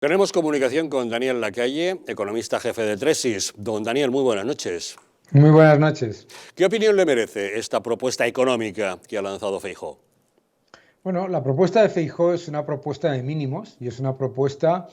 Tenemos comunicación con Daniel Lacalle, economista jefe de Tresis. Don Daniel, muy buenas noches. Muy buenas noches. ¿Qué opinión le merece esta propuesta económica que ha lanzado Feijóo? Bueno, la propuesta de Feijóo es una propuesta de mínimos y es una propuesta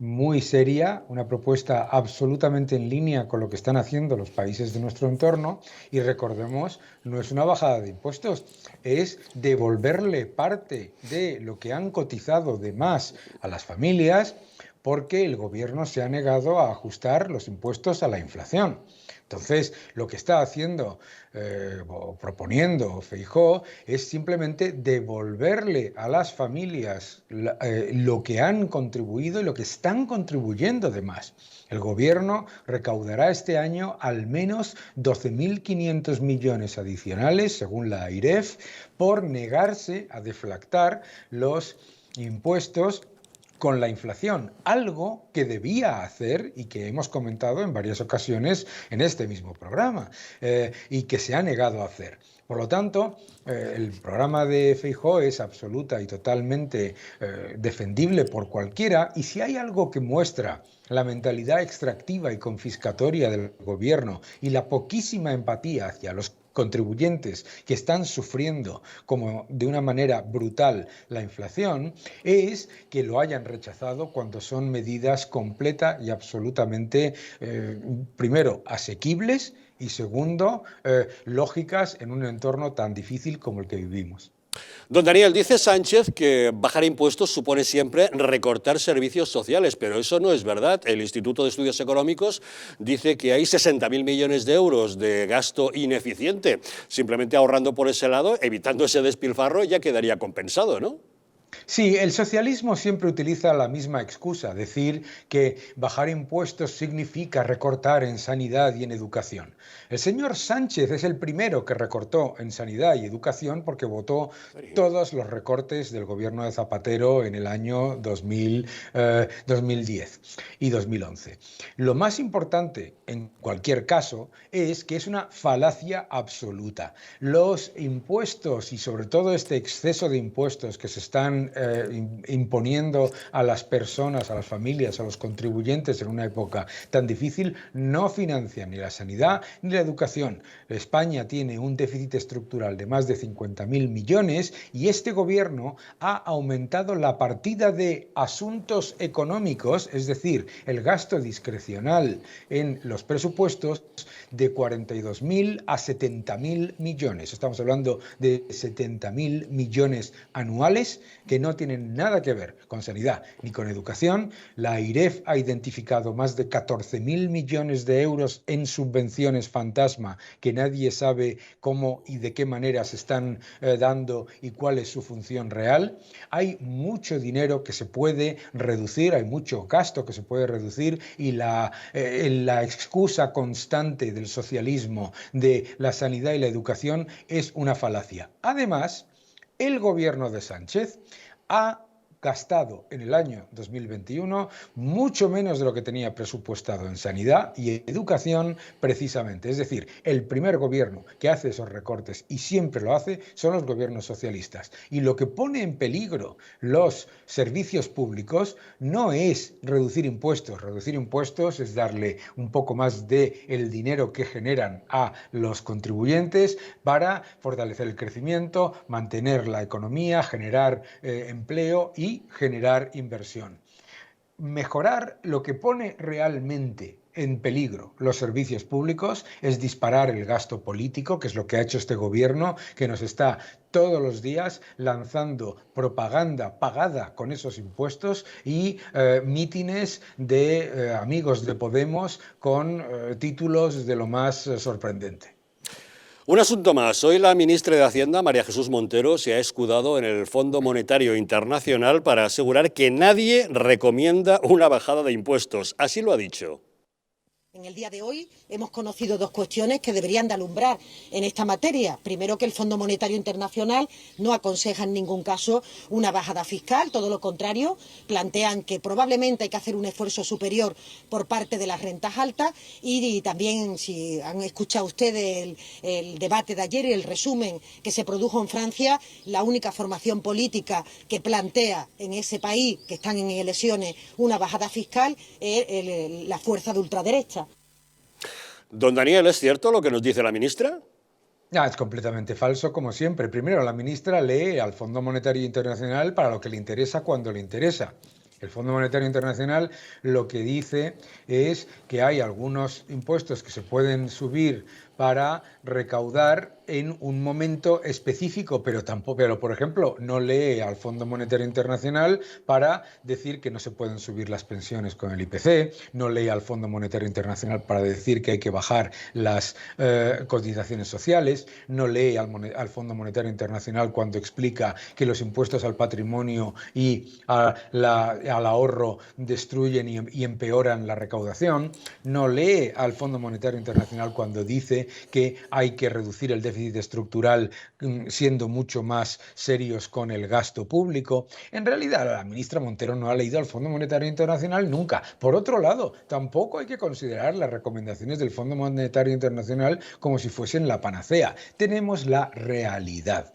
muy seria, una propuesta absolutamente en línea con lo que están haciendo los países de nuestro entorno. Y recordemos, no es una bajada de impuestos, es devolverle parte de lo que han cotizado de más a las familias, porque el gobierno se ha negado a ajustar los impuestos a la inflación. Entonces, lo que está haciendo o proponiendo Feijóo es simplemente devolverle a las familias lo que han contribuido y lo que están contribuyendo de más. El gobierno recaudará este año al menos 12.500 millones adicionales, según la AIREF, por negarse a deflactar los impuestos con la inflación, algo que debía hacer y que hemos comentado en varias ocasiones en este mismo programa y que se ha negado a hacer. Por lo tanto, el programa de Feijóo es absoluta y totalmente defendible por cualquiera, y si hay algo que muestra la mentalidad extractiva y confiscatoria del gobierno y la poquísima empatía hacia los contribuyentes que están sufriendo como de una manera brutal la inflación, es que lo hayan rechazado cuando son medidas completa y absolutamente, primero, asequibles y segundo, lógicas en un entorno tan difícil como el que vivimos. Don Daniel, dice Sánchez que bajar impuestos supone siempre recortar servicios sociales, pero eso no es verdad. El Instituto de Estudios Económicos dice que hay 60.000 millones de euros de gasto ineficiente. Simplemente ahorrando por ese lado, evitando ese despilfarro, ya quedaría compensado, ¿no? Sí, el socialismo siempre utiliza la misma excusa, decir que bajar impuestos significa recortar en sanidad y en educación. El señor Sánchez es el primero que recortó en sanidad y educación porque votó todos los recortes del gobierno de Zapatero en el año 2010 y 2011. Lo más importante, en cualquier caso, es que es una falacia absoluta. Los impuestos y sobre todo este exceso de impuestos que se están imponiendo a las personas, a las familias, a los contribuyentes en una época tan difícil, no financian ni la sanidad ni la educación. España tiene un déficit estructural de más de 50.000 millones y este gobierno ha aumentado la partida de asuntos económicos, es decir, el gasto discrecional en los presupuestos, de 42.000 a 70.000 millones. Estamos hablando de 70.000 millones anuales que no tienen nada que ver con sanidad ni con educación. La AIREF ha identificado más de 14.000 millones de euros en subvenciones fantasma que nadie sabe cómo y de qué manera se están dando y cuál es su función real. Hay mucho dinero que se puede reducir, hay mucho gasto que se puede reducir y la excusa constante del socialismo de la sanidad y la educación es una falacia. Además, el gobierno de Sánchez ha gastado en el año 2021 mucho menos de lo que tenía presupuestado en sanidad y educación precisamente. Es decir, el primer gobierno que hace esos recortes, y siempre lo hace, son los gobiernos socialistas. Y lo que pone en peligro los servicios públicos no es reducir impuestos es darle un poco más del dinero que generan a los contribuyentes para fortalecer el crecimiento, mantener la economía, generar empleo y generar inversión. Mejorar lo que pone realmente en peligro los servicios públicos es disparar el gasto político, que es lo que ha hecho este gobierno, que nos está todos los días lanzando propaganda pagada con esos impuestos y mítines de amigos de Podemos con títulos de lo más sorprendente. Un asunto más. Hoy la ministra de Hacienda, María Jesús Montero, se ha escudado en el Fondo Monetario Internacional para asegurar que nadie recomienda una bajada de impuestos. Así lo ha dicho. En el día de hoy hemos conocido dos cuestiones que deberían de alumbrar en esta materia. Primero, que el Fondo Monetario Internacional no aconseja en ningún caso una bajada fiscal, todo lo contrario, plantean que probablemente hay que hacer un esfuerzo superior por parte de las rentas altas y también, si han escuchado ustedes el debate de ayer y el resumen que se produjo en Francia, la única formación política que plantea en ese país, que están en elecciones, una bajada fiscal es la fuerza de ultraderecha. Don Daniel, ¿es cierto lo que nos dice la ministra? Es completamente falso, como siempre. Primero, la ministra lee al Fondo Monetario Internacional para lo que le interesa cuando le interesa. El Fondo Monetario Internacional lo que dice es que hay algunos impuestos que se pueden subir para recaudar en un momento específico, pero por ejemplo, no lee al Fondo Monetario Internacional para decir que no se pueden subir las pensiones con el IPC, no lee al Fondo Monetario Internacional para decir que hay que bajar las cotizaciones sociales, no lee al Fondo Monetario Internacional cuando explica que los impuestos al patrimonio y al ahorro destruyen y empeoran la recaudación, no lee al Fondo Monetario Internacional cuando dice que hay que reducir el déficit estructural siendo mucho más serios con el gasto público. En realidad, la ministra Montero no ha leído al Fondo Monetario Internacional nunca. Por otro lado, tampoco hay que considerar las recomendaciones del Fondo Monetario Internacional como si fuesen la panacea. Tenemos la realidad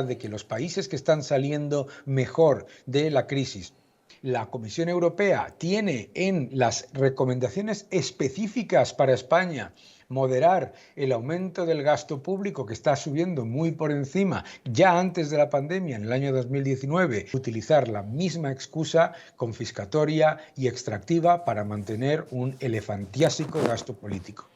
de que los países que están saliendo mejor de la crisis, la Comisión Europea tiene en las recomendaciones específicas para España moderar el aumento del gasto público, que está subiendo muy por encima ya antes de la pandemia, en el año 2019, utilizar la misma excusa confiscatoria y extractiva para mantener un elefantiásico gasto político.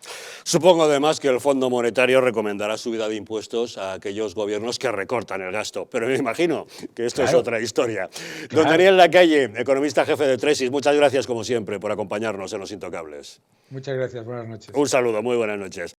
Supongo además que el Fondo Monetario recomendará subida de impuestos a aquellos gobiernos que recortan el gasto, pero me imagino que esto es otra historia. Don Daniel Lacalle, economista jefe de Tresis, muchas gracias como siempre por acompañarnos en Los Intocables. Muchas gracias, buenas noches. Un saludo, muy buenas noches.